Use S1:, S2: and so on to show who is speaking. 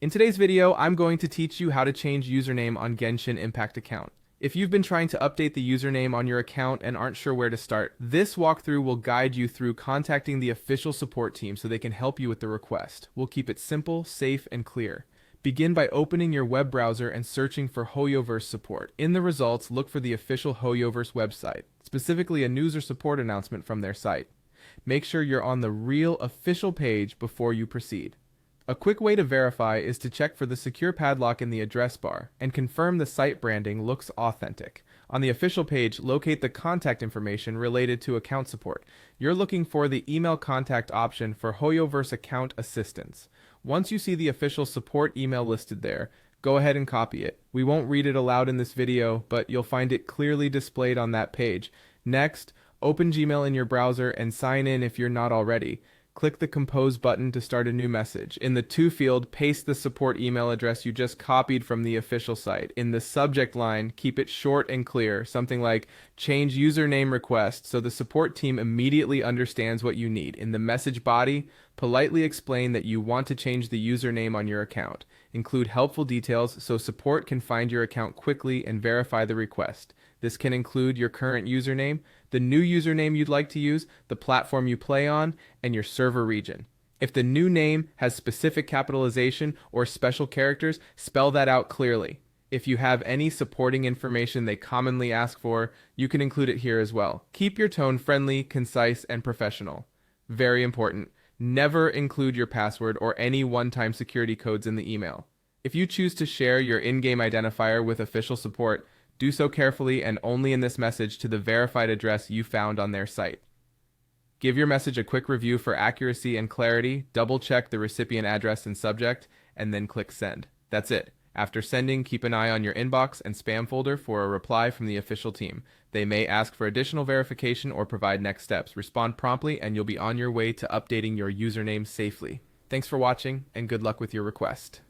S1: In today's video, I'm going to teach you how to change username on Genshin Impact account. If you've been trying to update the username on your account and aren't sure where to start, this walkthrough will guide you through contacting the official support team so they can help you with the request. We'll keep it simple, safe, and clear. Begin by opening your web browser and searching for Hoyoverse support. In the results, look for the official Hoyoverse website, specifically a news or support announcement from their site. Make sure you're on the real official page before you proceed. A quick way to verify is to check for the secure padlock in the address bar and confirm the site branding looks authentic. On the official page, locate the contact information related to account support. You're looking for the email contact option for Hoyoverse account assistance. Once you see the official support email listed there, go ahead and copy it. We won't read it aloud in this video, but you'll find it clearly displayed on that page. Next, open Gmail in your browser and sign in if you're not already. Click the Compose button to start a new message. In the To field, paste the support email address you just copied from the official site. In the subject line, keep it short and clear, something like change username request so the support team immediately understands what you need. In the message body, politely explain that you want to change the username on your account. Include helpful details so support can find your account quickly and verify the request. This can include your current username, the new username you'd like to use, the platform you play on, and your server region. If the new name has specific capitalization or special characters, spell that out clearly. If you have any supporting information they commonly ask for, you can include it here as well. Keep your tone friendly, concise, and professional. Very important. Never include your password or any one-time security codes in the email. If you choose to share your in-game identifier with official support, do so carefully and only in this message to the verified address you found on their site. Give your message a quick review for accuracy and clarity, double-check the recipient address and subject, and then click send. That's it. After sending, keep an eye on your inbox and spam folder for a reply from the official team. They may ask for additional verification or provide next steps. Respond promptly and you'll be on your way to updating your username safely. Thanks for watching and good luck with your request.